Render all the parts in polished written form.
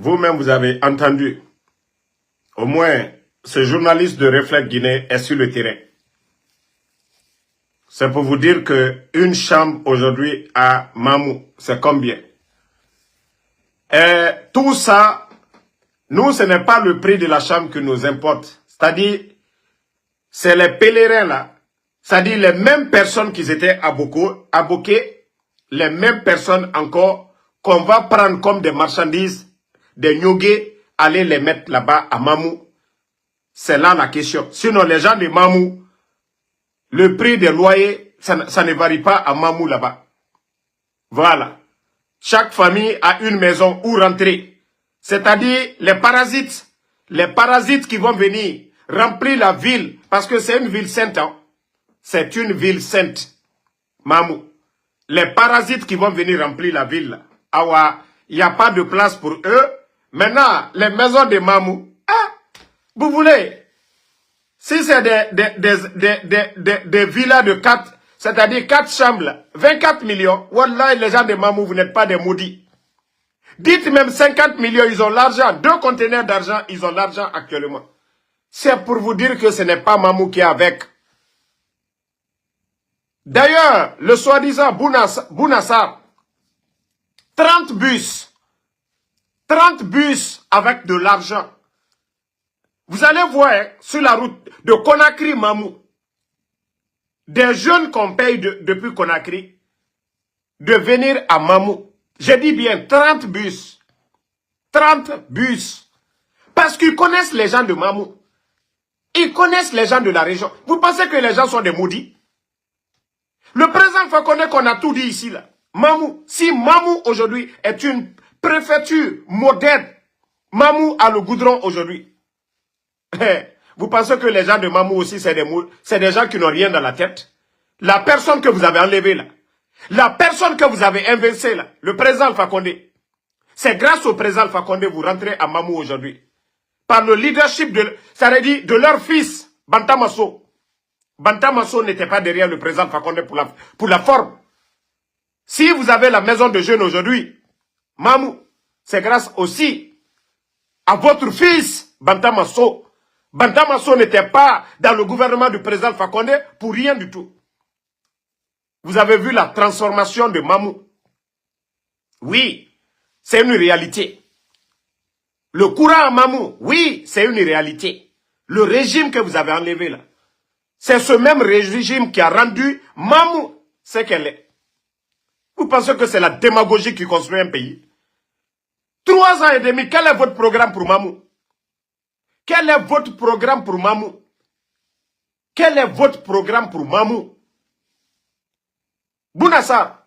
vous-même, vous avez entendu. Au moins, ce journaliste de Reflet Guinée est sur le terrain. C'est pour vous dire qu'une chambre aujourd'hui à Mamou, c'est combien? Et tout ça, nous, ce n'est pas le prix de la chambre que nous importe. C'est-à-dire, c'est les pèlerins là. C'est-à-dire les mêmes personnes qui étaient aboquées, les mêmes personnes encore qu'on va prendre comme des marchandises, des nyogués, aller les mettre là-bas à Mamou. C'est là la question. Sinon, les gens de Mamou, le prix des loyers, ça ne varie pas à Mamou là-bas. Voilà. Chaque famille a une maison où rentrer. C'est-à-dire les parasites qui vont venir remplir la ville, parce que c'est une ville sainte. Hein? C'est une ville sainte. Mamou. Les parasites qui vont venir remplir la ville. Awa, il n'y a pas de place pour eux. Maintenant, les maisons de Mamou, vous voulez, si c'est des villas de 4, c'est-à-dire 4 chambres, 24 millions, wallah, les gens de Mamou, vous n'êtes pas des maudits. Dites même 50 millions, ils ont l'argent, 2 conteneurs d'argent, ils ont l'argent actuellement. C'est pour vous dire que ce n'est pas Mamou qui est avec. D'ailleurs, le soi-disant Bounassar, 30 bus avec de l'argent. Vous allez voir sur la route de Conakry-Mamou, des jeunes qu'on paye depuis Conakry, de venir à Mamou. Je dis bien 30 bus. 30 bus. Parce qu'ils connaissent les gens de Mamou. Ils connaissent les gens de la région. Vous pensez que les gens sont des maudits? Le président Fakonde qu'on a tout dit ici, là. Mamou, si Mamou aujourd'hui est une préfecture moderne, Mamou a le goudron aujourd'hui. Vous pensez que les gens de Mamou aussi, c'est des gens qui n'ont rien dans la tête? La personne que vous avez enlevée là, la personne que vous avez inversée là, le président Alpha Condé, c'est grâce au président Alpha Condé que vous rentrez à Mamou aujourd'hui. Par le leadership de leur fils, Bantamasso. Bantamasso n'était pas derrière le président Alpha Condé pour la forme. Si vous avez la maison de jeunes aujourd'hui, Mamou, c'est grâce aussi à votre fils, Bantamasso. Bantamasso n'était pas dans le gouvernement du président Alpha Condé pour rien du tout. Vous avez vu la transformation de Mamou. Oui, c'est une réalité. Le courant à Mamou, oui, c'est une réalité. Le régime que vous avez enlevé là, c'est ce même régime qui a rendu Mamou ce qu'elle est. Vous pensez que c'est la démagogie qui construit un pays? 3 ans et demi, quel est votre programme pour Mamou? Quel est votre programme pour Mamou? Quel est votre programme pour Mamou? Bounassar,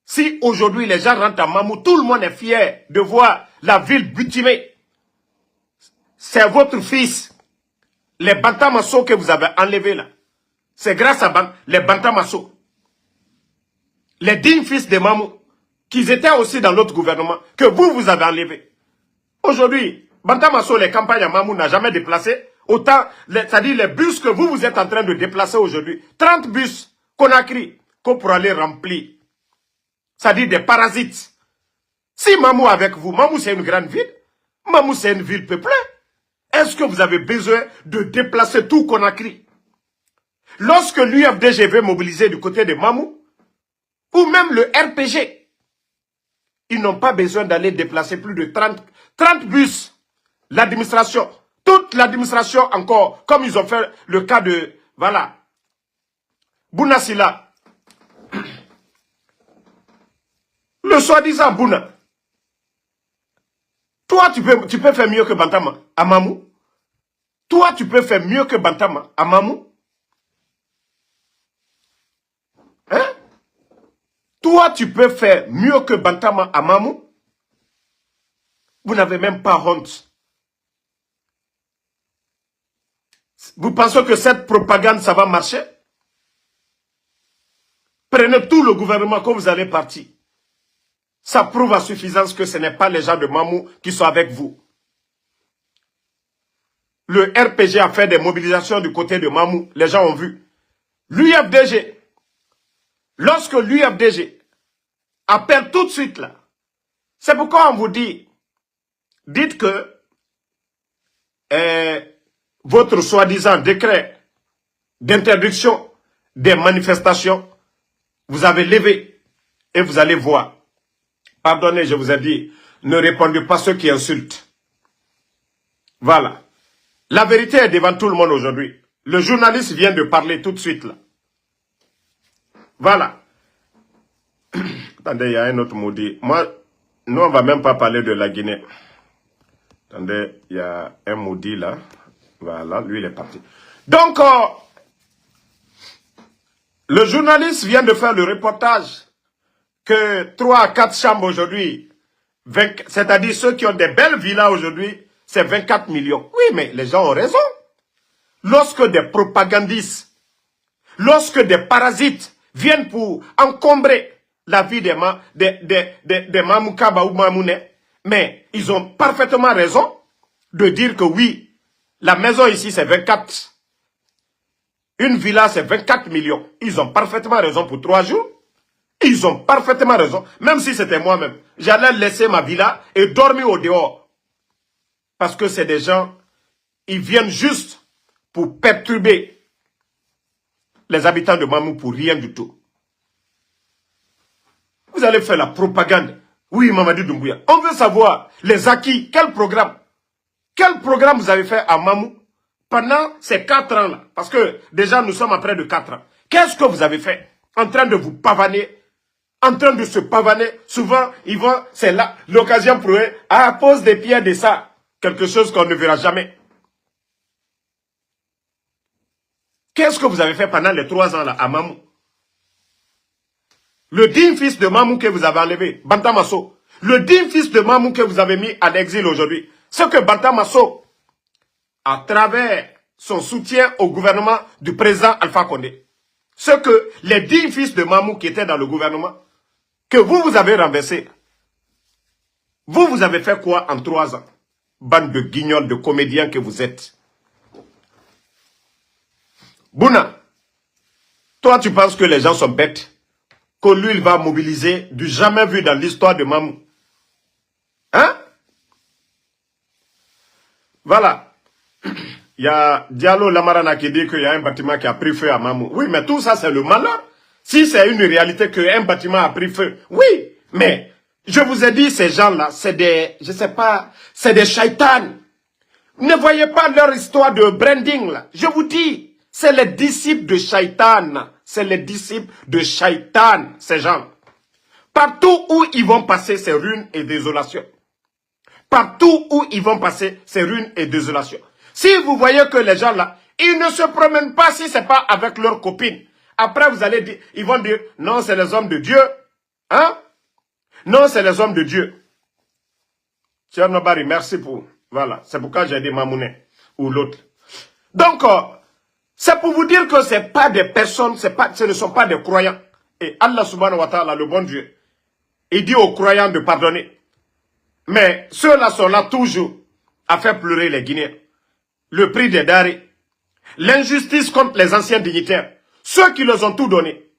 si aujourd'hui les gens rentrent à Mamou, tout le monde est fier de voir la ville butimée. C'est votre fils, les Bantamasso que vous avez enlevés là. C'est grâce à les Bantamasso. Les dignes fils de Mamou, qui étaient aussi dans l'autre gouvernement, que vous avez enlevés. Aujourd'hui, Bantamasso, les campagnes à Mamou n'a jamais déplacé autant, c'est-à-dire les bus que vous êtes en train de déplacer aujourd'hui. 30 bus, Conakry, pour aller remplir. C'est-à-dire des parasites. Si Mamou avec vous, Mamou c'est une grande ville, Mamou c'est une ville peuplée. Est-ce que vous avez besoin de déplacer tout Conakry? Lorsque l'UFDG veut mobiliser du côté de Mamou, ou même le RPG, ils n'ont pas besoin d'aller déplacer plus de 30 bus. L'administration, toute l'administration encore, comme ils ont fait le cas de, voilà, Bounassila. Le soi-disant Bouna. Toi, tu peux faire mieux que Bantama à Mamou. Toi, tu peux faire mieux que Bantama à Mamou. Hein? Toi, tu peux faire mieux que Bantama à Mamou. Vous n'avez même pas honte. Vous pensez que cette propagande, ça va marcher? Prenez tout le gouvernement quand vous allez partir. Ça prouve à suffisance que ce n'est pas les gens de Mamou qui sont avec vous. Le RPG a fait des mobilisations du côté de Mamou. Les gens ont vu. L'UFDG, lorsque l'UFDG appelle tout de suite là, c'est pourquoi on vous dit, dites que votre soi-disant décret d'interdiction des manifestations, vous avez levé et vous allez voir. Pardonnez, je vous ai dit, ne répondez pas à ceux qui insultent. Voilà. La vérité est devant tout le monde aujourd'hui. Le journaliste vient de parler tout de suite là. Voilà. Attendez, il y a un autre maudit. Moi, nous on ne va même pas parler de la Guinée. Attendez, il y a un maudit là. Voilà, lui il est parti. Donc, le journaliste vient de faire le reportage que 3 à 4 chambres aujourd'hui, c'est-à-dire ceux qui ont des belles villas aujourd'hui, c'est 24 millions. Oui, mais les gens ont raison. Lorsque des propagandistes, lorsque des parasites viennent pour encombrer la vie des Mamoukaba ou Mamoune, mais ils ont parfaitement raison de dire que oui, la maison ici c'est 24. Une villa c'est 24 millions. Ils ont parfaitement raison pour 3 jours. Ils ont parfaitement raison. Même si c'était moi-même, j'allais laisser ma villa et dormir au dehors. Parce que c'est des gens, ils viennent juste pour perturber les habitants de Mamou pour rien du tout. Vous allez faire la propagande. Oui, Mamadi Doumbouya. On veut savoir les acquis. Quel programme vous avez fait à Mamou pendant ces 4 ans-là? Parce que déjà, nous sommes à près de 4 ans. Qu'est-ce que vous avez fait? En train de vous pavaner, en train de se pavaner. Souvent, ils vont, c'est là l'occasion pour eux, à pose des pierres de ça. Quelque chose qu'on ne verra jamais. Qu'est-ce que vous avez fait pendant les 3 ans là à Mamou? Le digne fils de Mamou que vous avez enlevé, Bantamasso. Le digne fils de Mamou que vous avez mis à l'exil aujourd'hui. Ce que Bantamasso, à travers son soutien au gouvernement du président Alpha Condé, ce que les dignes fils de Mamou qui étaient dans le gouvernement, que vous avez renversé. Vous avez fait quoi en 3 ans? Bande de guignols, de comédiens que vous êtes. Bouna, toi tu penses que les gens sont bêtes? Que lui il va mobiliser du jamais vu dans l'histoire de Mamou? Hein? Voilà. Il y a Diallo Lamarana qui dit qu'il y a un bâtiment qui a pris feu à Mamou. Oui, mais tout ça c'est le malheur. Si c'est une réalité qu'un bâtiment a pris feu, oui, mais je vous ai dit, ces gens-là, c'est des, je sais pas, c'est des shaitans. Ne voyez pas leur histoire de branding là. Je vous dis, c'est les disciples de Shaitan. C'est les disciples de Shaitan, ces gens. Partout où ils vont passer, c'est ruine et désolation. Partout où ils vont passer, c'est ruine et désolation. Si vous voyez que les gens là, ils ne se promènent pas si ce n'est pas avec leurs copines. Après, vous allez dire, ils vont dire, non, c'est les hommes de Dieu. Hein? Non, c'est les hommes de Dieu. Tchernobari, merci pour... Voilà, c'est pourquoi j'ai dit Mamouné ou l'autre. Donc, c'est pour vous dire que ce n'est pas des personnes, ce ne sont pas des croyants. Et Allah subhanahu wa ta'ala, le bon Dieu, il dit aux croyants de pardonner. Mais ceux-là sont là toujours à faire pleurer les Guinéens. Le prix des denrées, l'injustice contre les anciens dignitaires, ceux qui les ont tout donné.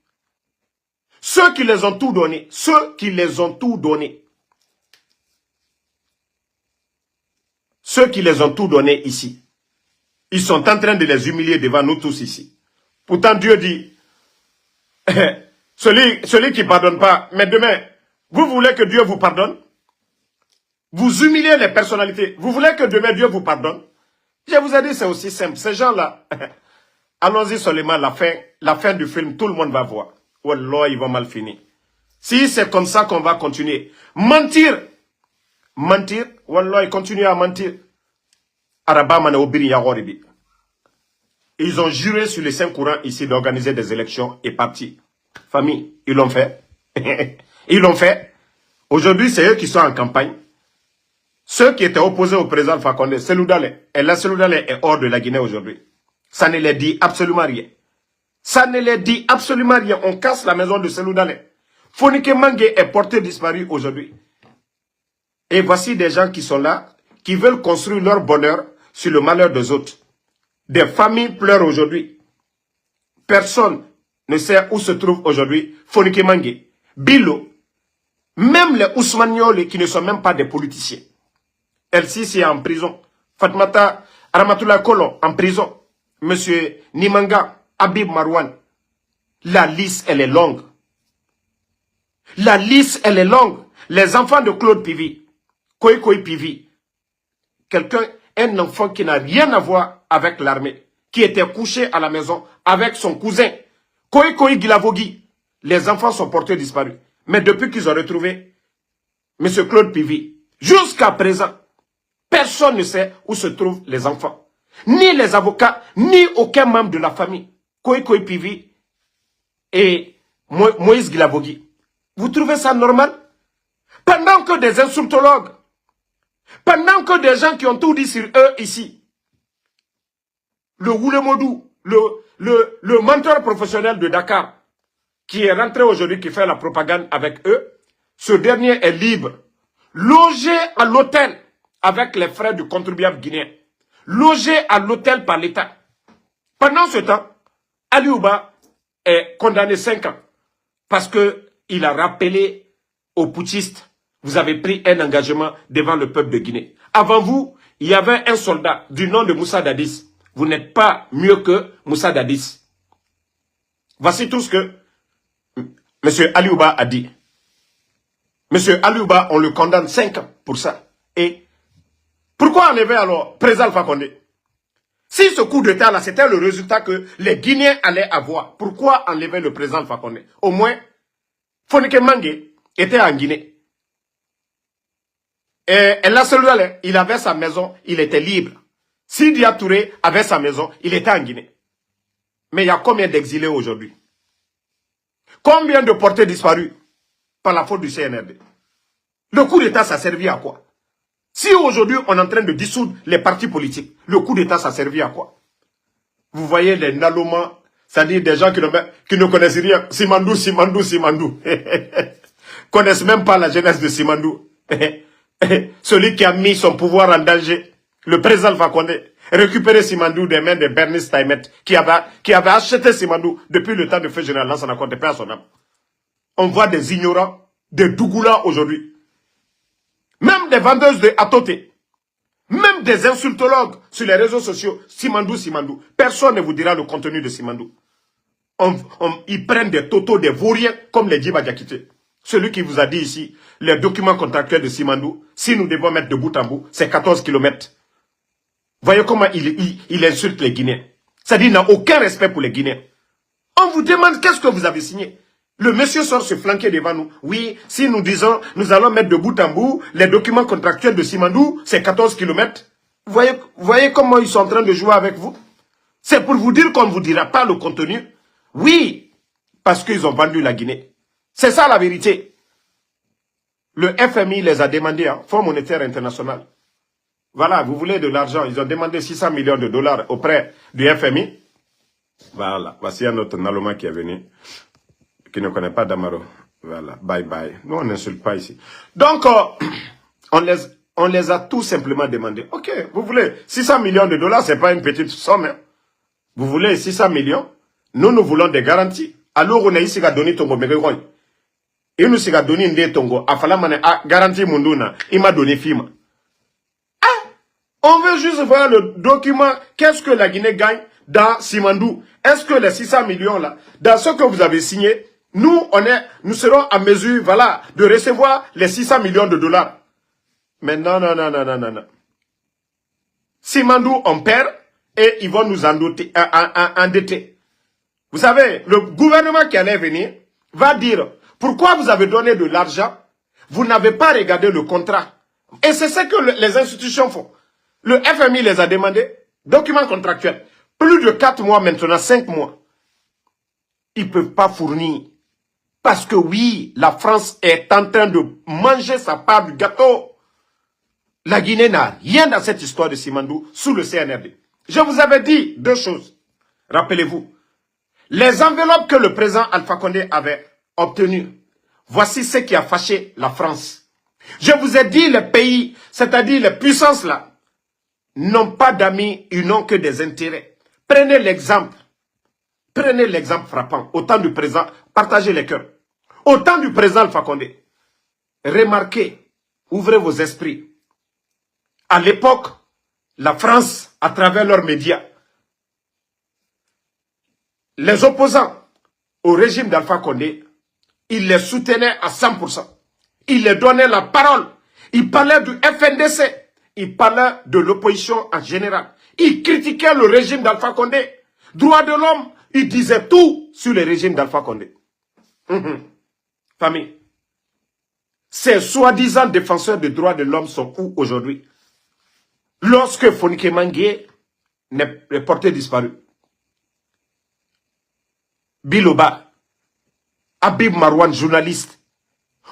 Ceux qui les ont tout donné, ceux qui les ont tout donné. Ceux qui les ont tout donné ici, ils sont en train de les humilier devant nous tous ici. Pourtant Dieu dit, celui qui ne pardonne pas, mais demain, vous voulez que Dieu vous pardonne? Vous humiliez les personnalités, vous voulez que demain Dieu vous pardonne? Je vous ai dit, c'est aussi simple. Ces gens-là, allons-y seulement, la fin du film, tout le monde va voir. Wallah, ils vont mal finir. Si c'est comme ça qu'on va continuer. Mentir, wallah, ils continuent à mentir. Ils ont juré sur les 5 courants ici d'organiser des élections et partis. Famille, ils l'ont fait. Ils l'ont fait. Aujourd'hui, c'est eux qui sont en campagne. Ceux qui étaient opposés au président Alpha Condé, Cellou Dalein, et la Cellou Dalein est hors de la Guinée aujourd'hui. Ça ne les dit absolument rien. Ça ne les dit absolument rien. On casse la maison de Cellou Dalein. Fonike Mangue est porté disparu aujourd'hui. Et voici des gens qui sont là, qui veulent construire leur bonheur sur le malheur des autres. Des familles pleurent aujourd'hui. Personne ne sait où se trouve aujourd'hui Fonike Mangue, Bilo, même les Ousmanioli qui ne sont même pas des politiciens. El-Sisi est en prison. Fatmata Ramatoulaye Kolon en prison. Monsieur Nimanga, Habib Marwan. La liste, elle est longue. La liste, elle est longue. Les enfants de Claude Pivi, Koy Pivi, un enfant qui n'a rien à voir avec l'armée, qui était couché à la maison avec son cousin, Koy Gilavogui. Les enfants sont portés disparus. Mais depuis qu'ils ont retrouvé M. Claude Pivi, jusqu'à présent, personne ne sait où se trouvent les enfants. Ni les avocats, ni aucun membre de la famille. Koy Pivi et Moïse Gilavogui. Vous trouvez ça normal? Pendant que des insultologues, pendant que des gens qui ont tout dit sur eux ici, le Woulemodou, le mentor professionnel de Dakar, qui est rentré aujourd'hui, qui fait la propagande avec eux, ce dernier est libre, logé à l'hôtel avec les frais du contribuable guinéen, logé à l'hôtel par l'État. Pendant ce temps, Ali Ouba est condamné 5 ans parce qu'il a rappelé aux putschistes, vous avez pris un engagement devant le peuple de Guinée. Avant vous, il y avait un soldat du nom de Moussa Dadis. Vous n'êtes pas mieux que Moussa Dadis. Voici tout ce que M. Ali Ouba a dit. M. Ali Ouba, on le condamne 5 ans pour ça. Et pourquoi enlever alors président Alpha Condé? Si ce coup d'État là, c'était le résultat que les Guinéens allaient avoir, pourquoi enlever le président Alpha Condé? Au moins, Fonike Mangue était en Guinée. Et La Selouale, il avait sa maison, il était libre. Sidia Touré avait sa maison, il était en Guinée. Mais il y a combien d'exilés aujourd'hui? Combien de portés disparus par la faute du CNRD? Le coup d'État, ça servi à quoi? Si aujourd'hui, on est en train de dissoudre les partis politiques, le coup d'État, ça servi à quoi? Vous voyez les Naloma, c'est-à-dire des gens qui ne connaissent rien. Simandou. Connaissent même pas la jeunesse de Simandou. Celui qui a mis son pouvoir en danger, le président Alpha Condé, récupérer Simandou des mains de Bernice Taimet, qui avait acheté Simandou depuis le temps de feu général, ça n'a compté pas à son âme. On voit des ignorants, des Dougoula aujourd'hui. Même des vendeuses de Atoté, même des insultologues sur les réseaux sociaux, Simandou. Personne ne vous dira le contenu de Simandou. Ils prennent des totaux, des vauriens, comme les Djiba Diakité. Celui qui vous a dit ici, les documents contractuels de Simandou, si nous devons mettre de bout en bout, c'est 14 km. Voyez comment il insulte les Guinéens. C'est-à-dire qu'il n'a aucun respect pour les Guinéens. On vous demande qu'est-ce que vous avez signé. Le monsieur sort se flanquer devant nous. Oui, si nous disons, nous allons mettre de bout en bout, les documents contractuels de Simandou, c'est 14 km. Voyez comment ils sont en train de jouer avec vous. C'est pour vous dire qu'on ne vous dira pas le contenu. Oui, parce qu'ils ont vendu la Guinée. C'est ça la vérité. Le FMI les a demandé, hein, Fonds monétaire international. Voilà, vous voulez de l'argent. Ils ont demandé 600 millions de dollars auprès du FMI. Voilà, voici un autre Naloma qui est venu, qui ne connaît pas Damaro. Voilà, bye bye. Nous, on n'insulte pas ici. Donc, on les a tout simplement demandé. Ok, vous voulez 600 millions de dollars, c'est pas une petite somme. Hein. Vous voulez 600 millions? Nous voulons des garanties. Alors, on a ici qu'à donner ton gomérégogne. Il nous a donné une tongo. Afalamane a garanti Munduna. Il m'a donné FIMA. Ah! On veut juste voir le document. Qu'est-ce que la Guinée gagne dans Simandou? Est-ce que les 600 millions là, dans ce que vous avez signé, nous serons à mesure, voilà, de recevoir les 600 millions de dollars. Mais non. Simandou, on perd et ils vont nous endetter. Vous savez, le gouvernement qui allait venir va dire, pourquoi vous avez donné de l'argent? Vous n'avez pas regardé le contrat. Et c'est ce que les institutions font. Le FMI les a demandé, documents contractuels. Plus de 4 mois maintenant, 5 mois. Ils ne peuvent pas fournir. Parce que oui, la France est en train de manger sa part du gâteau. La Guinée n'a rien dans cette histoire de Simandou sous le CNRD. Je vous avais dit 2 choses. Rappelez-vous. Les enveloppes que le président Alpha Condé avait obtenues, voici ce qui a fâché la France. Je vous ai dit, les pays, c'est-à-dire les puissances là, n'ont pas d'amis, ils n'ont que des intérêts. Prenez l'exemple frappant. Au temps du président, partagez les cœurs. Au temps du président Alpha Condé, remarquez, ouvrez vos esprits. À l'époque, la France, à travers leurs médias, les opposants au régime d'Alpha Condé, ils les soutenaient à 100%. Ils les donnaient la parole. Ils parlaient du FNDC. Ils parlaient de l'opposition en général. Ils critiquaient le régime d'Alpha Condé. Droits de l'homme, ils disaient tout sur le régime d'Alpha Condé. Famille, ces soi-disant défenseurs des droits de l'homme sont où aujourd'hui? Lorsque Fonike Mangué est porté disparu, Biloba, Habib Marouane, journaliste,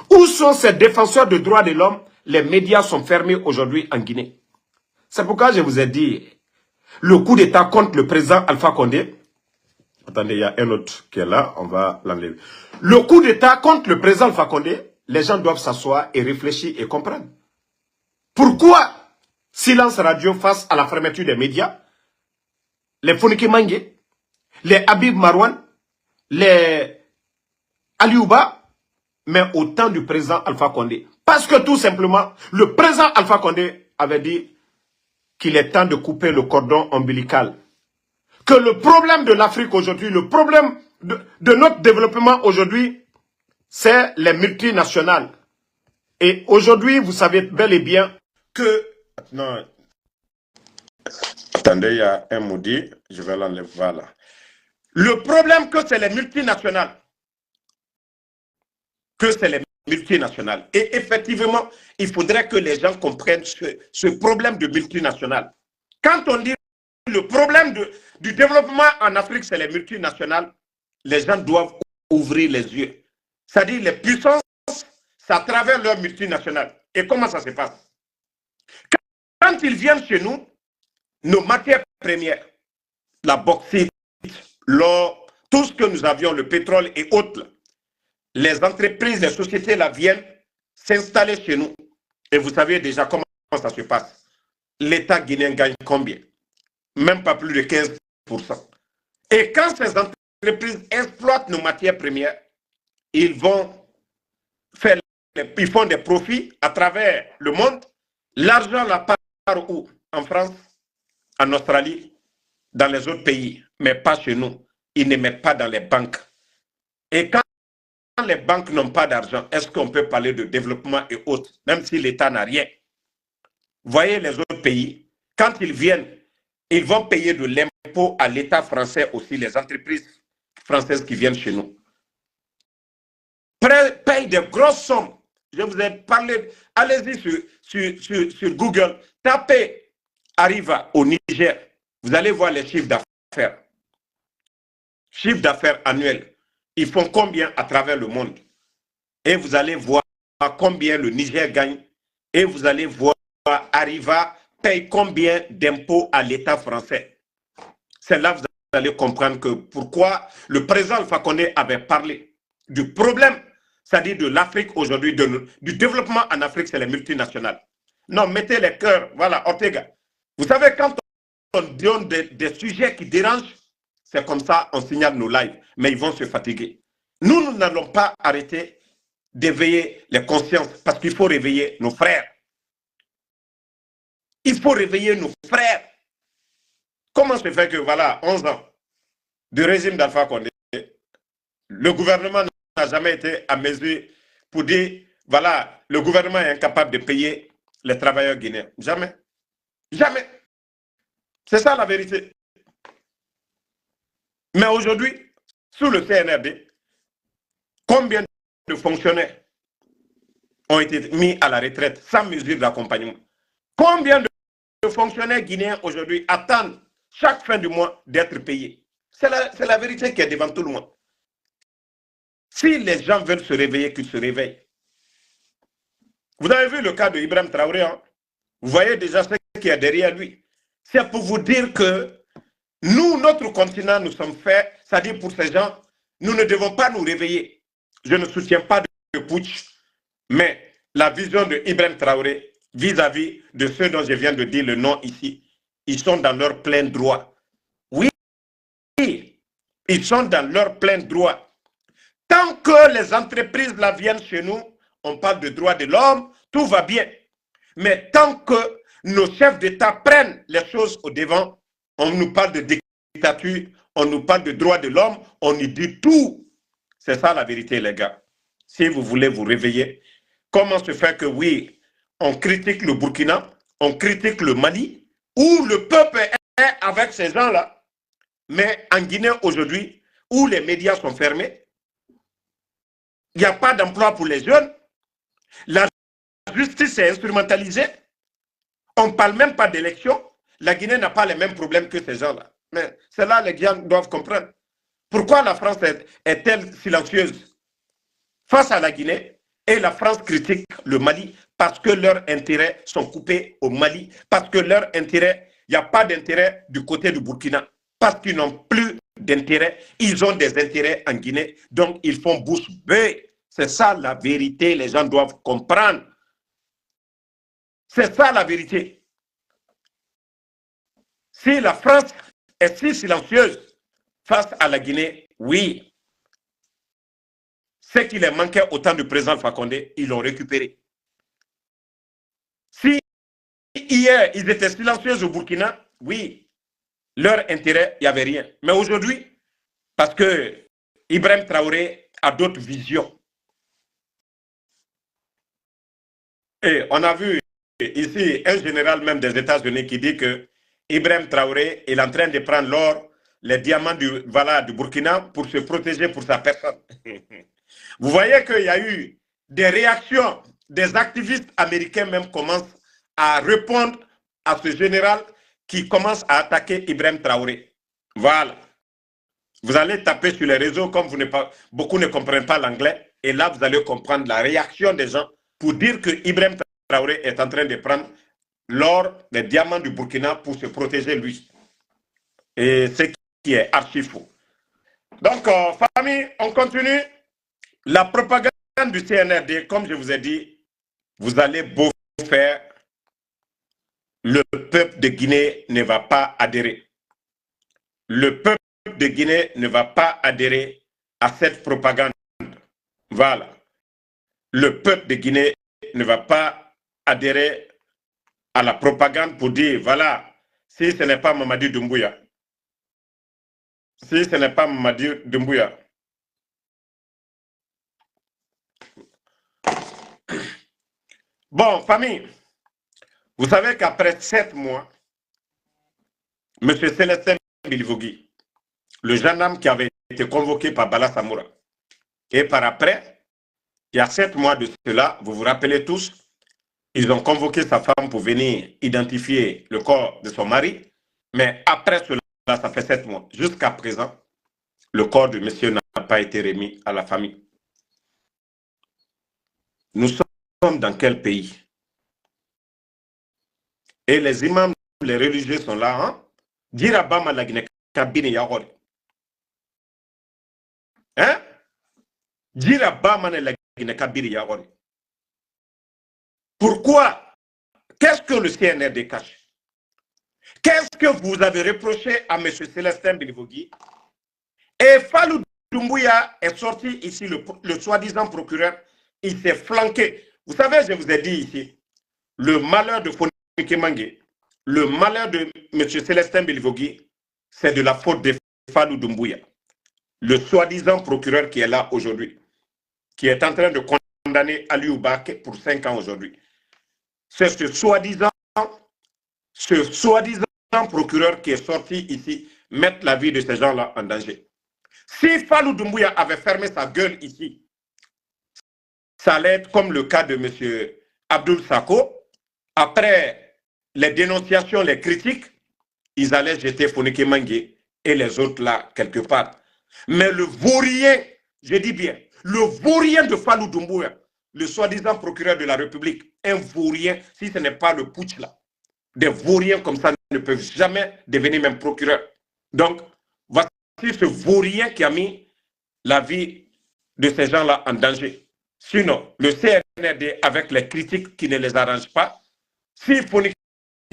où sont ces défenseurs des droits de l'homme? Les médias sont fermés aujourd'hui en Guinée. C'est pourquoi je vous ai dit, le coup d'État contre le président Alpha Condé, attendez, il y a un autre qui est là, on va l'enlever. Le coup d'État contre le président Alpha Condé, les gens doivent s'asseoir et réfléchir et comprendre. Pourquoi silence radio face à la fermeture des médias? Les Fonike Mangué, les Habib Marouane, les Aliouba, mais au temps du président Alpha Condé. Parce que tout simplement, le président Alpha Condé avait dit qu'il est temps de couper le cordon ombilical. Que le problème de l'Afrique aujourd'hui, le problème de notre développement aujourd'hui, c'est les multinationales. Et aujourd'hui, vous savez bel et bien que... Non. Attendez, il y a un maudit, je vais l'enlever, voilà. Le problème que c'est les multinationales. Et effectivement, il faudrait que les gens comprennent ce problème de multinationales. Quand on dit le problème du développement en Afrique, c'est les multinationales, les gens doivent ouvrir les yeux. C'est-à-dire les puissances, c'est à travers leurs multinationales. Et comment ça se passe? Quand ils viennent chez nous, nos matières premières, la bauxite, l'or, tout ce que nous avions, le pétrole et autres, les entreprises, les sociétés là viennent s'installer chez nous. Et vous savez déjà comment ça se passe. L'État guinéen gagne combien? Même pas plus de 15%. Et quand ces entreprises exploitent nos matières premières, ils font des profits à travers le monde. L'argent la part où? En France, en Australie, dans les autres pays, mais pas chez nous. Ils ne mettent pas dans les banques. Et quand les banques n'ont pas d'argent, est-ce qu'on peut parler de développement et autres, même si l'État n'a rien? Voyez les autres pays, quand ils viennent, ils vont payer de l'impôt à l'État français aussi, les entreprises françaises qui viennent chez nous. Payent de grosses sommes. Je vous ai parlé, allez-y sur Google, tapez Arriva au Niger, vous allez voir les chiffres d'affaires. Chiffre d'affaires annuel. Ils font combien à travers le monde? Et vous allez voir combien le Niger gagne. Et vous allez voir Arriva paye combien d'impôts à l'État français. C'est là que vous allez comprendre que pourquoi le président Alpha Condé avait parlé du problème, c'est-à-dire de l'Afrique aujourd'hui, du développement en Afrique, c'est les multinationales. Non, mettez les cœurs, voilà, Ortega. Vous savez, quand on donne des sujets qui dérangent, c'est comme ça, on signale nos lives, mais ils vont se fatiguer. Nous n'allons pas arrêter d'éveiller les consciences, parce qu'il faut réveiller nos frères. Il faut réveiller nos frères. Comment se fait que, voilà, 11 ans de régime d'Alpha Condé, le gouvernement n'a jamais été à mesure pour dire, voilà, le gouvernement est incapable de payer les travailleurs guinéens. Jamais. Jamais. C'est ça la vérité. Mais aujourd'hui, sous le CNRD, combien de fonctionnaires ont été mis à la retraite sans mesure d'accompagnement? Combien de fonctionnaires guinéens aujourd'hui attendent chaque fin du mois d'être payés? C'est la vérité qui est devant tout le monde. Si les gens veulent se réveiller, qu'ils se réveillent. Vous avez vu le cas de Ibrahim Traoré, hein? Vous voyez déjà ce qui est derrière lui. C'est pour vous dire que nous, notre continent, nous sommes faits, c'est-à-dire pour ces gens, nous ne devons pas nous réveiller. Je ne soutiens pas de putsch, mais la vision de Ibrahim Traoré vis-à-vis de ceux dont je viens de dire le nom ici, ils sont dans leur plein droit. Oui, ils sont dans leur plein droit. Tant que les entreprises là viennent chez nous, on parle de droits de l'homme, tout va bien. Mais tant que nos chefs d'État prennent les choses au devant. On nous parle de dictature, on nous parle de droits de l'homme, on nous dit tout. C'est ça la vérité, les gars. Si vous voulez vous réveiller, comment se fait que oui, on critique le Burkina, on critique le Mali, où le peuple est avec ces gens-là, mais en Guinée aujourd'hui, où les médias sont fermés, il n'y a pas d'emploi pour les jeunes, la justice est instrumentalisée, on ne parle même pas d'élection, la Guinée n'a pas les mêmes problèmes que ces gens-là. Mais c'est là que les gens doivent comprendre. Pourquoi la France est-elle silencieuse face à la Guinée et la France critique le Mali parce que leurs intérêts sont coupés au Mali, parce que leurs intérêts, il n'y a pas d'intérêt du côté du Burkina, parce qu'ils n'ont plus d'intérêt, ils ont des intérêts en Guinée, donc ils font bouche bée. C'est ça la vérité, les gens doivent comprendre. C'est ça la vérité. Si la France est si silencieuse face à la Guinée, oui, ce qui les manquait au temps du président Fakonde, ils l'ont récupéré. Si hier, ils étaient silencieux au Burkina, oui, leur intérêt, il n'y avait rien. Mais aujourd'hui, parce que Ibrahim Traoré a d'autres visions. Et on a vu ici un général même des États-Unis qui dit que Ibrahim Traoré est en train de prendre l'or, les diamants du Burkina pour se protéger pour sa personne. Vous voyez qu'il y a eu des réactions, des activistes américains même commencent à répondre à ce général qui commence à attaquer Ibrahim Traoré. Voilà. Vous allez taper sur les réseaux comme beaucoup ne comprennent pas l'anglais et là vous allez comprendre la réaction des gens pour dire que Ibrahim Traoré est en train de prendre l'or, les diamants du Burkina pour se protéger lui. Et ce qui est archi faux. Donc, famille, on continue. La propagande du CNRD, comme je vous ai dit, vous allez beau faire, le peuple de Guinée ne va pas adhérer. Le peuple de Guinée ne va pas adhérer à cette propagande. Voilà. Le peuple de Guinée ne va pas adhérer à la propagande pour dire, voilà, si ce n'est pas Mamadi Doumbouya, si ce n'est pas Mamadi Doumbouya, bon, famille, vous savez qu'après 7 mois, M. Célestin Bilivogui, le gendarme qui avait été convoqué par Bala Samoura, et par après, il y a 7 mois de cela, vous vous rappelez tous, ils ont convoqué sa femme pour venir identifier le corps de son mari, mais après cela, ça fait 7 mois. Jusqu'à présent, le corps de monsieur n'a pas été remis à la famille. Nous sommes dans quel pays? Et les imams, les religieux sont là, hein? Dirabama la Guinée, kabine yahori. Hein? Dirabama la Guinée, kabine yahori. Pourquoi? Qu'est-ce que le CNRD cache? Qu'est-ce que vous avez reproché à M. Célestin Bilivogui? Et Fallou Doumbouya est sorti ici, le soi-disant procureur, il s'est flanqué. Vous savez, je vous ai dit ici, le malheur de Fonike Mangue, le malheur de M. Célestin Bilivogui, c'est de la faute de Fallou Doumbouya, le soi-disant procureur qui est là aujourd'hui, qui est en train de condamner Aliou Baké pour 5 ans aujourd'hui. C'est ce soi-disant procureur qui est sorti ici mettre la vie de ces gens-là en danger. Si Fallou Doumbouya avait fermé sa gueule ici, ça allait être comme le cas de M. Abdoul Sako. Après les dénonciations, les critiques, ils allaient jeter Fonike Mangue et les autres là, quelque part. Mais le vaurien, je dis bien, le vaurien de Fallou Doumbouya, le soi-disant procureur de la République, un vaurien, si ce n'est pas le putsch là, des vauriens comme ça ne peuvent jamais devenir même procureur. Donc, voici ce vaurien qui a mis la vie de ces gens-là en danger. Sinon, le CNRD, avec les critiques qui ne les arrangent pas, si Fonike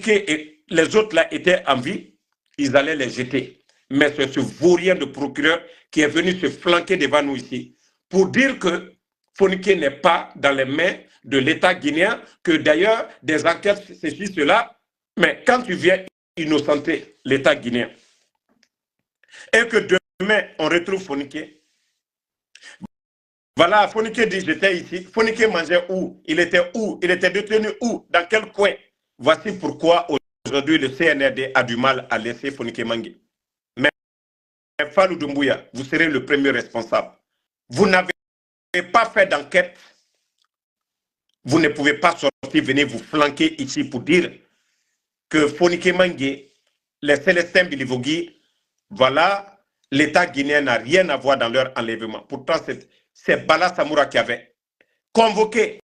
et les autres là étaient en vie, ils allaient les jeter. Mais c'est ce vaurien de procureur qui est venu se flanquer devant nous ici pour dire que Fonike n'est pas dans les mains de l'État guinéen, que d'ailleurs des enquêtes ceci, cela, mais quand tu viens innocenter l'État guinéen et que demain on retrouve Fonike, voilà, Fonike dit j'étais ici, Fonike mangeait où, il était détenu où, dans quel coin. Voici pourquoi aujourd'hui le CNRD a du mal à laisser Fonike Mangue. Mais Fallou Doumbouya, vous serez le premier responsable. Vous n'avez pas fait d'enquête. Vous ne pouvez pas sortir, venir vous flanquer ici pour dire que Fonike Mangue, les Célestins Bilivogui, voilà, l'État guinéen n'a rien à voir dans leur enlèvement. Pourtant, c'est Bala Samoura qui avait convoqué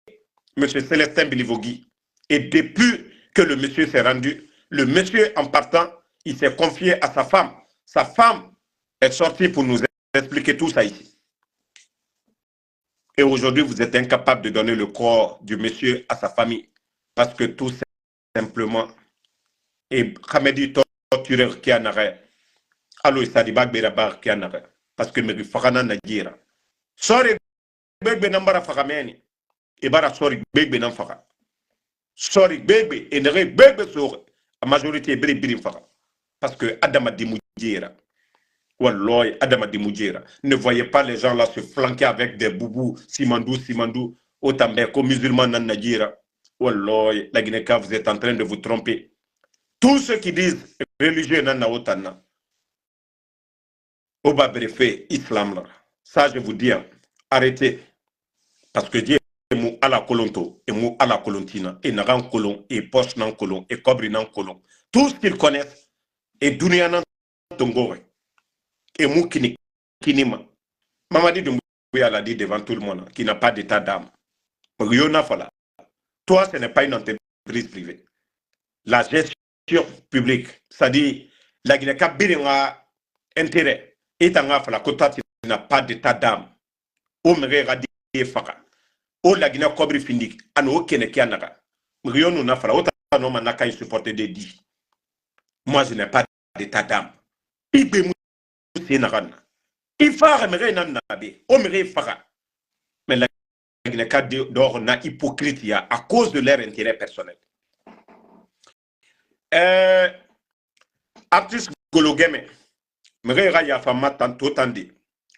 M. Célestin Bilivogui. Et depuis que le monsieur s'est rendu, le monsieur, en partant, il s'est confié à sa femme. Sa femme est sortie pour nous expliquer tout ça ici. Et aujourd'hui, vous êtes incapable de donner le corps du monsieur à sa famille. Parce que tout simplement, et Khamedi tortureur qui en arrêt, allo Sadibak Berabar qui en arrêt. Parce que Meri Farana Nadjira. Sorry, Begbe Nambara Farameni. Et Bara sorry, Begbe Namfara. Sorry, Begbe, et Nere Begbe sur la majorité Birim Fara. Parce que Adama Dimoudjira. Walloy, Adama Dimoudjira. Ne voyez pas les gens là se flanquer avec des boubous, Simandou, Otambeko, musulmans Nadjira. Walloy, la Guinée, vous êtes en train de vous tromper. Tous ceux qui disent religieux Nana Otana. Oba Brefé, Islam. Ça, je vous dis, arrêtez. Parce que Dieu est mou à la colonto, et mou à la colontina, et naran colon, et poche nan colon, et cobri nan colon. Tout ce qu'ils connaissent, et Dounianan Tongore, et mou kinima. Mamadi Doumbouya l'a dit devant tout le monde, qui n'a pas d'état d'âme. Riona Fala. Toi, ce n'est pas une entreprise privée. La gestion publique, c'est-à-dire, la Guinée-Cap a intérêt. Et tanga fala kota n'a pas d'état d'âme. O mere radi faka. O la Guinée Cobri Findik. Ano kene kianaga. Mrionu na fala. O ta no manaka il supporte des dix. Moi je n'ai pas d'état d'âme. Ibe mousse narana. Il fara mere nan nabe. O mere faka. Mais la Guinée Cap d'or na hypocrite à cause de leur intérêt personnel. Artiste Gologeme.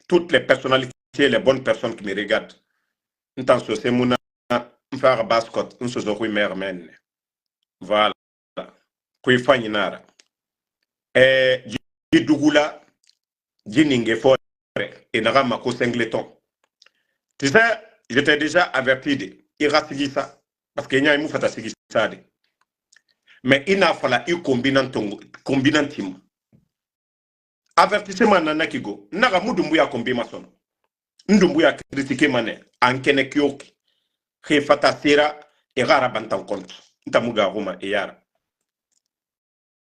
Toutes les personnalités, les bonnes personnes qui me regardent. Voilà. Tu sais, j'étais déjà averti de Irasigisa, parce qu'il y a un moufata sigisa. Mais il n'a fallu un combinantim. Avertissement nana kigo naga mudumbuya kombi masono ndumbuya critiquer mané ankene kyoki khefata sera e gara bantan compte ntamuga roma e yara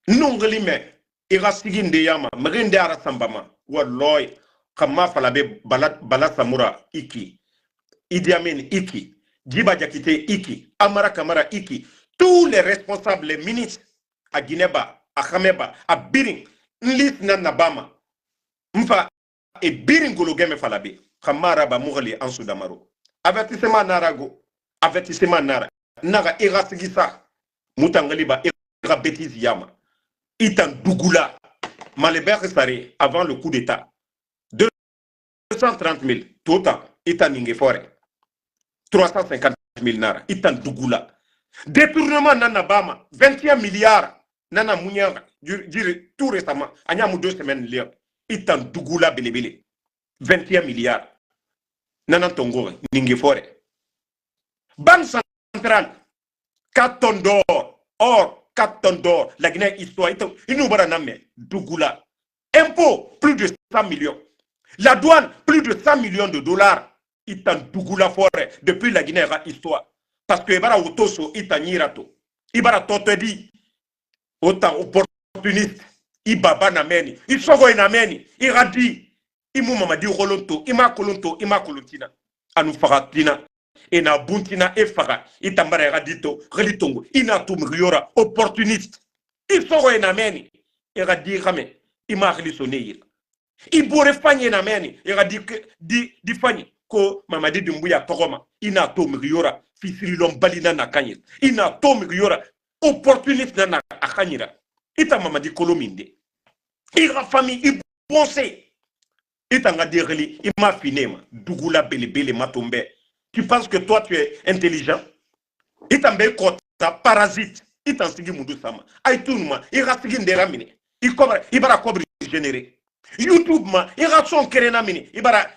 nongali me e rasiginde yama mrinde ara sambama walloy kama falabe bala samura iki Idi Amin iki Djiba Diakité iki Amara Kamara iki tous les responsables les ministres à Guineba à Khameba à Biring Nlis nan nabama mfa e birin gologeme falabe khamara ba mughali ansu damaro avertissement narago avertissement nara naga irasigisa mutangali ba ira bêtise yama itan dugula malebek sare avant le coup d'état 230 000 tota itan ningefore 350 000 nara itan dugula détournement nanabama 21 milliards nana munyanga tout récemment, il y a 2 semaines, il y a Dougoula Belebele, 21 milliards. Nana Tongo, Ningefore. Banque centrale, 4 tonnes d'or, or, 4 tonnes d'or, la Guinée histoire, il nous va Dougoula. Impôt, plus de 100 millions. La douane, plus de 100 millions de dollars. Il y a Dougoula Forêt, depuis la Guinée histoire. Parce que il y a Otoso, il y a Nirato. Il y a Totedi, autant opportuniste. Ibaba nameni, isogo nameni, iradi, imu mamadi rolonto, ima kolontina, anu faratina, ena buntina e fara, itambara radito, relitongo, inatum riora, opportuniste, isogo nameni, iradi rame, ima relisonneir. Ibore fanye nameni, iradi di fanye, ko Mamadi Doumbouya togoma ina to migiyora fisirilon balina na kanyir ina to migiyora opportuniste na akanyira ita Mamadi Kolominde ira famille i bonse ita nga direli ima finema dugula belebele matombe. Tu penses que toi tu es intelligent? Ita mbe kota parasite ita sigi mundu sama ay tunuma ira sigi ndera mine i kobra ibara kobri généré YouTube ma ira son kerena mini ibara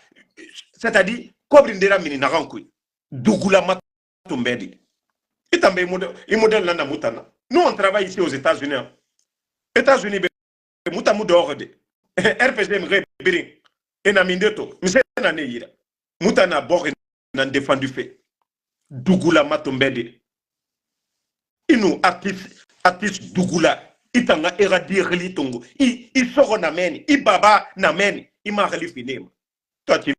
c'est-à-dire kobri ndera mini na rankui dugula matombedi itambe modèle nana mutana. Nous on travaille ici aux États-Unis. États-Unis mutamu dehors de RPG mre birin ena mindeto mise na neira mutana bord na défendu fait dugula matombedi inu artiste dugula itanga eradir litongo i soro na meni i baba na meni i ma finema. Toi tu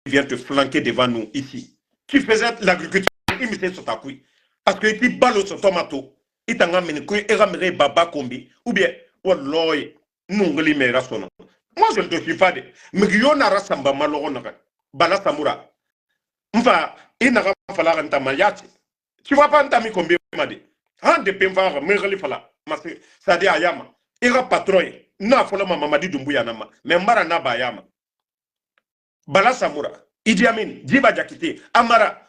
viens te flanquer devant nous ici. Tu faisais l'agriculture i mise sur ta couille parce que tu balo sur tomato itanga meni ko eramere baba kombi ou bien wallahi nungli me rasono. Moi je ne te suis pas de migiyona rasamba maloro na bala samura mfa ina fala ranta mayati. Tu vois pas ntami kombi made han de pemva me fala. C'est-à-dire Ayama, ira patron, na fola Mamadi Doumbouya nama, mais mbara na bayama. Bala Samoura, Idi Amin, Djiba Diakité, Amara,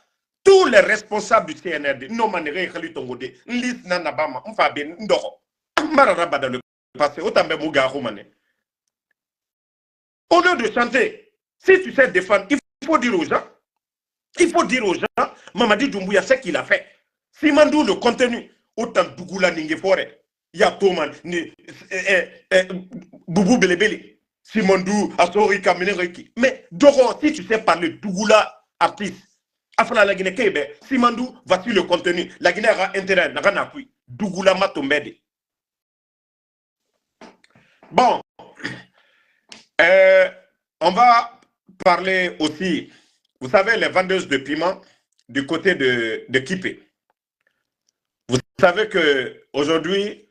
tous les responsables du CNRD, non manere khali tongode, lis na nabama, mfa ben ndoko. Mbara raba dans le passé, autant be muga romane. Au lieu de chanter, si tu sais défendre, il faut dire aux gens, Mamadi Doumbouya ce qu'il a fait. Simandou le contenu, autant Dougoula Ningefore. Ya Toman, Boubou Belebele, Simondou, Asori Kamenereki. Mais Doro, si tu sais parler Dougoula artiste, Afala la Guinée Kebe, Simandou, voici le contenu. La Guinée a intérêt, n'a rien appris. Dougoula Matombede. Bon, on va parler aussi, vous savez, les vendeuses de piment du côté de Kipé. Vous savez que aujourd'hui,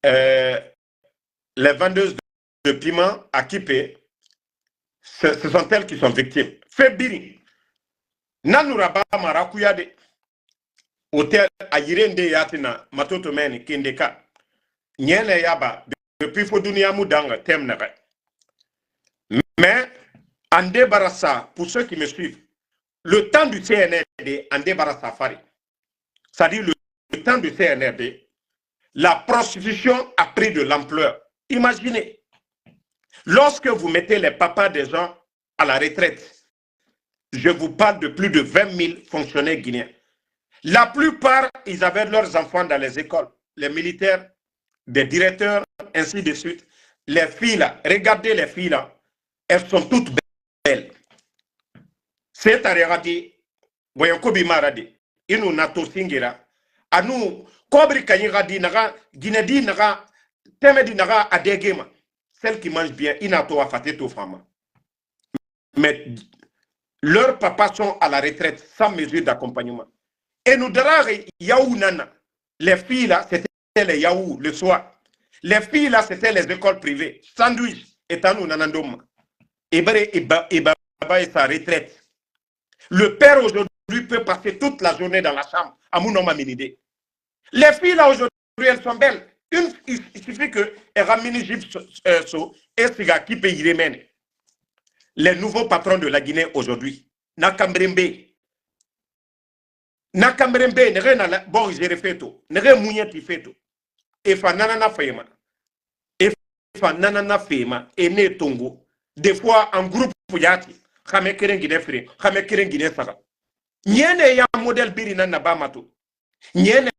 les vendeuses de piment à Kipé, ce sont elles qui sont victimes. Febiri, Nanuraba Marakuyade, hôtel à Yirende Yatina, Matotomeni, Kindeka, Nyene Yaba, depuis Fodounia Moudanga, Temnere. Mais, en débarrassa, pour ceux qui me suivent, le temps du CNRD, en débarrassa Fari. C'est-à-dire le temps du CNRD, la prostitution a pris de l'ampleur. Imaginez, lorsque vous mettez les papas des gens à la retraite, je vous parle de plus de 20 000 fonctionnaires guinéens. La plupart, ils avaient leurs enfants dans les écoles, les militaires, des directeurs, ainsi de suite. Les filles là, regardez les filles là, elles sont toutes belles. C'est à regarder, voyons Kobi Maradi, Inu Nato Singira, à nous, Kobri Kanyiradi Naga, Guinedi Naga, Temedi Naga Adegema, celles qui mangent bien, Inato Afateto Fama. Mais leurs papas sont à la retraite sans mesure d'accompagnement. Et nous dirons, Yaou Nana, les filles là, c'était les Yaou le soir. Les filles là, c'était les écoles privées. Sandwich, Etanou Nanandoma. Et Baba est sa retraite. Le père aujourd'hui peut passer toute la journée dans la chambre à Mounoma Minide. Les filles là aujourd'hui, elles sont belles. Il suffit que Ramini Gipso et Siga qui peut y remettre. Les nouveaux patrons de la Guinée aujourd'hui, Nakambrembe, n'est rien bon, j'ai refait tout, n'est rien mouillé qui fait tout. Et fa nanana fema, et fa nanana fema, et né tongo, des fois en groupe yati, Khame Keren Guinée frère, Khame Keren Guinée Sara. Nyene ya modèle biri nana bamato, nyene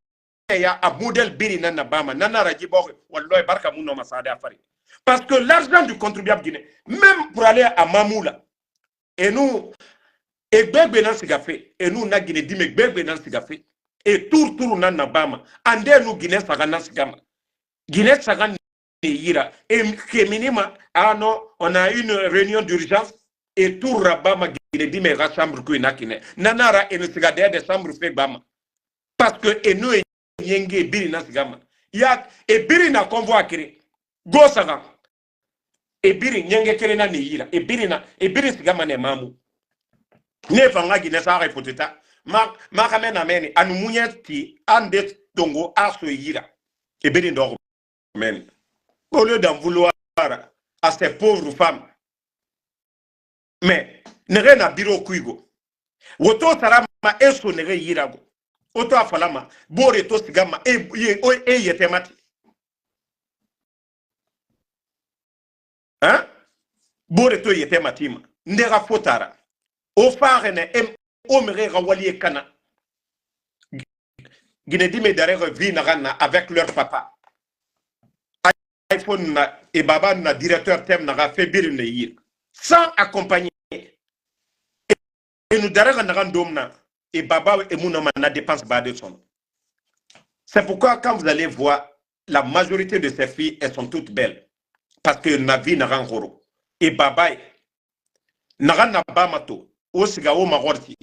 ya a modèle biri nana bama, nana rajibor, walloy barka mouno masade afari. Parce que l'argent du contribuable guinéen, même pour aller à Mamoula, et nous, et Bébé dans ce café, et nous, na Guinée, dit, mais Bébé dans ce café, et tour nan Bama, ande nous Guinée Sagana Sigama. Guinée Sagana Ira, et Kéminima, ah non, on a une réunion d'urgence, et tout Rabama Guinée, dit, mais la chambre qui est Nanara, et nous sigade des chambres fait Bama. Parce que, et nous, et Yenge, Biri dans ce gama. Ya, et Biri n'a convoi créé. Go Sagan. Et Biri, Nyenge Kerena Nira, et Biri Sigama ne Mamu. ne fanga gine sare poteta ma kamen ameni anu munyeti ande tongo aso yira et beni ndoro men au lieu d'en vouloir à ces pauvres femmes mais nere na biro kuigo woto sarama eso nere yirago oto afalama bore to sigama e yetemati hein bore to yetematima ndera fotara o farene o mere rawali kana ginedi me derrière vie na avec leur papa iPhone na et baba na directeur thème na fait birine yir sans accompagner et nous derrière na domna et baba et mon na dépense bas de son. C'est pourquoi quand vous allez voir la majorité de ces filles elles sont toutes belles parce que na vie na rangoro et baba na bamato au siga au marorti.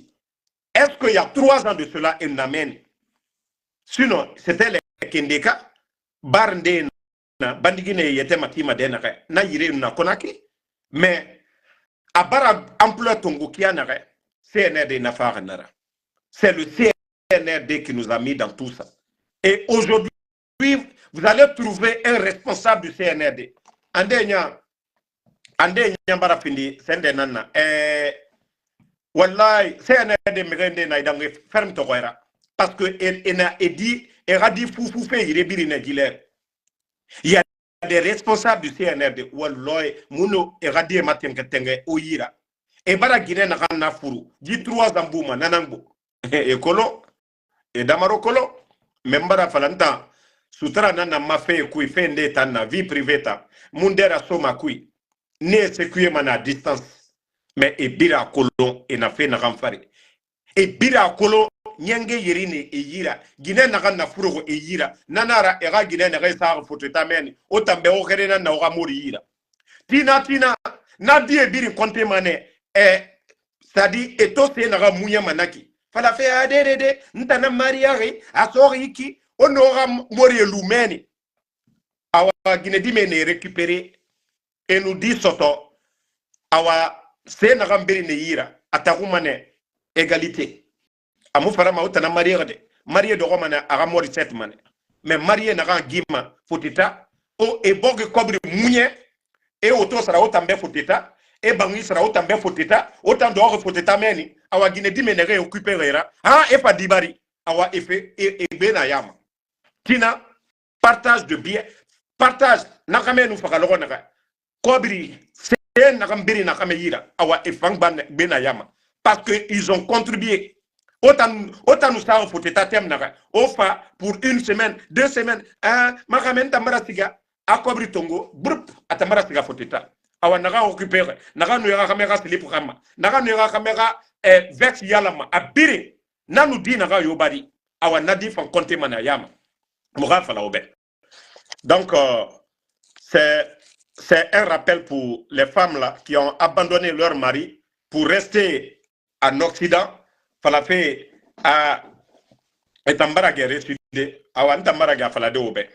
Est-ce qu'il y a 3 ans de cela elle n'amène sinon c'était les kendeka barnde na bandigine yete matima denare na yire na konaki mais abara ampleur tongo kianare CNRD na faranara c'est le CNRD qui nous a mis dans tout ça et aujourd'hui vous allez trouver un responsable du CNRD andenya bara findi sende nana wallahi CNRD mérende na idange ferme to parce que elle a dit fou fait yire birina giler. Il y a des responsables du CNRD Walloy Muno et Radie Matengatenge Oyira. Et Bara Guinée na furu. Dit 3 ans bouma nanango. Et Kolo et Damaro Kolo. Membara Falanta. Sutra nana mafe kui fende tana vie privée ta. Mundera soma kui. Ne sekuye mana distance. Mais et bira Kolo et na fe na ramfari. Et bira Kolo. Nyenge yirine e yira gine na furo e yira nanara era gine na resa foto tameni o tambe o kerena na o mori yira tina na die biri konte mane sadi eto se na munya manaki fala fe adede ntana mariari asori ki onora mori lumeni awa gine di mene récupérer et nous dit soto awa se na gambiri ne yira atakumane égalité amu farama utana marié de romana ara mori set mane mais marié na gima fotita o e bogue kobri munye e oto sara otambe fotita e bangi sara otambe fotita otan do fotita meni awa gine di menere occuperera e pa dibari awa efe e bena yama tina partage de bien partage na kamenu fakalo na kobri c'est na kambiri na kameyira awa efang ban bena yama parce que ils ont contribué. Autant nous savons pour ta thème ofa pour 1 semaine, 2 semaines, makamen tamara siga akobri tongo brup atamara siga foteta awa naga occuper naga no yaka kamera slip kama naga no yaka kamera vex yalama abiri nanu di naga yobadi awa nadi fan compter mana yama moga fala obe. Donc c'est un rappel pour les femmes là qui ont abandonné leur mari pour rester en Occident. Fala fait à etambara guerre sudé awan tambara ga fala de obe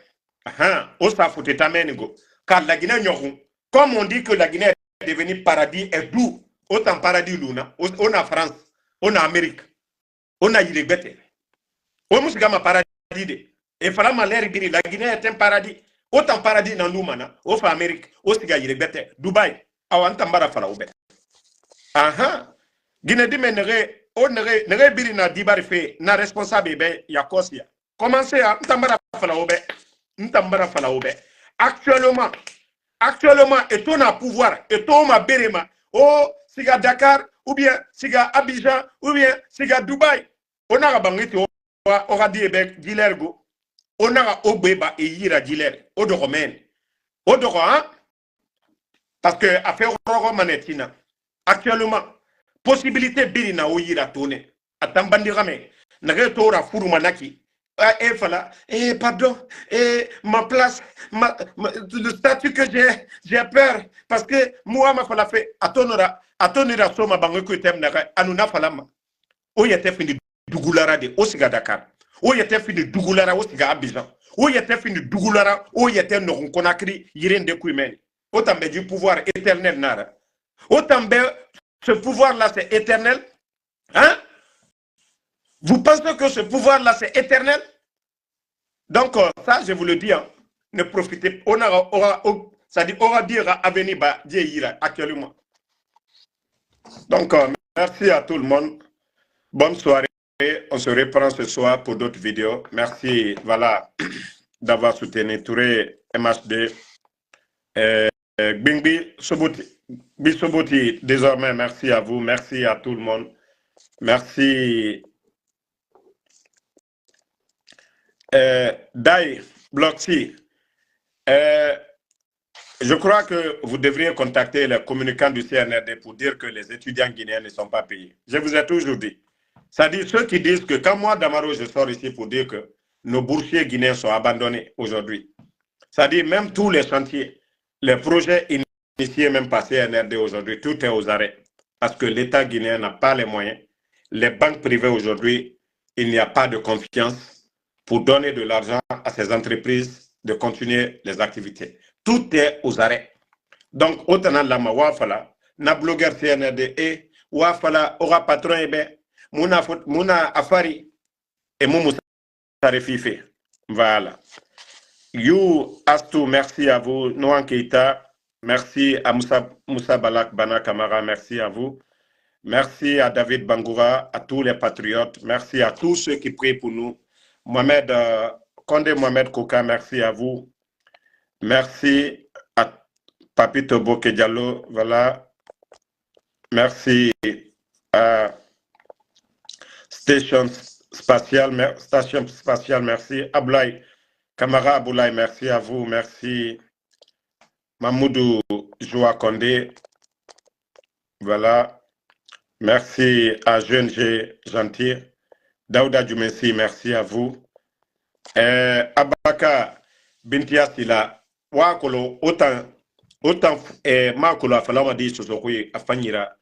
osa foute tamenigo car la Guinée nyoku comme on dit que la Guinée est devenue paradis et doux autant paradis luna on a France on a Amérique on a Yilebete on musigama paradis de et fala maler biri la Guinée est un paradis autant paradis dans l'umana au fa Amérique au siga Yilebete Dubaï awan tambara fala obe Guinée di menere on nere biri na dibari fe na responsable be yakosia commencez à ntambara fala obe actuellement et on a pouvoir et on ma berema siga Dakar ou bien siga Abidjan ou bien siga Dubaï on a bangiti o radi be gilergo on a obeba e yira giler o de romaine o de parce que affaire romanetina actuellement possibilité birina o yira tone atambandi rame nage tora furu manaki fala pardon ma place le statut que j'ai peur parce que moi ma fala fait atonira soma bango ko tem naga anuna falama o yete fini dugulara de o siga Dakar o yete fini dugulara o siga Abidjan o yete fini dugulara o yete no Conakry yirende kuimeni o tambe du pouvoir éternel nara o tambe. Ce pouvoir-là, c'est éternel. Hein? Vous pensez que ce pouvoir-là, c'est éternel? Donc, ça, je vous le dis, hein, ne profitez pas. C'est-à-dire, aura dire à venir, actuellement. Donc, merci à tout le monde. Bonne soirée. On se reprend ce soir pour d'autres vidéos. Merci, voilà, d'avoir soutenu Touré MHD. Bingbi Soboti, désormais, merci à vous. Merci à tout le monde. Merci. Dai, Bloxy, je crois que vous devriez contacter les communicants du CNRD pour dire que les étudiants guinéens ne sont pas payés. Je vous ai toujours dit. C'est-à-dire ceux qui disent que quand moi, Damaro, je sors ici pour dire que nos boursiers guinéens sont abandonnés aujourd'hui. C'est-à-dire même tous les chantiers, les projets initiés même par CNRD aujourd'hui, tout est aux arrêts. Parce que l'État guinéen n'a pas les moyens. Les banques privées aujourd'hui, il n'y a pas de confiance pour donner de l'argent à ces entreprises de continuer les activités. Tout est aux arrêts. Donc, autant lama wafala, na blogueur CNRD et wafala aura patron ebe, muna afari et mounou sarefife. Voilà. You Astou, merci à vous. Noan Keita, merci à Moussa Balak Bana Kamara, merci à vous. Merci à David Bangoura, à tous les patriotes. Merci à tous ceux qui prient pour nous. Mohamed, Condé Mohamed Koka, merci à vous. Merci à Papito Boke Diallo, voilà. Merci à Station Spatiale, merci. Ablaï, Kamara Aboulaye, merci à vous. Merci. Mamoudou Joa Condé, voilà. Merci à Jeune G Gentil. Daouda Djumessi, merci à vous. Abaka Bintia Sila, Wakolo, autant Makolo Afalama di Sosokui, Afanyira,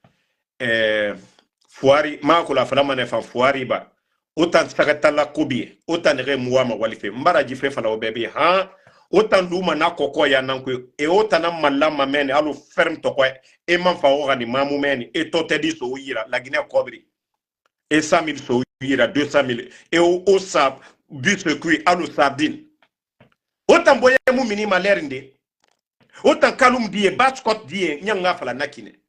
Fuari, Makolo Afalama Nefa Fuari ba, autant Sagatala Kobi, autant Remouama Walife, Mbara Jifre Fala bébé, hein, autant Luma na Koko Yananku, et autant Malama Meni, Alu ferme Tokwe, et Manfaora ni Mamou Meni, et Totedi Souira, la Guinée Kobri, et 100 000 Souira, 200 000, et au Sab, but circuit, Alu Sardine. Autant Boye Moumini Malerinde, autant Kaloum die, Batchkot die, Nyanga Fala Nakine.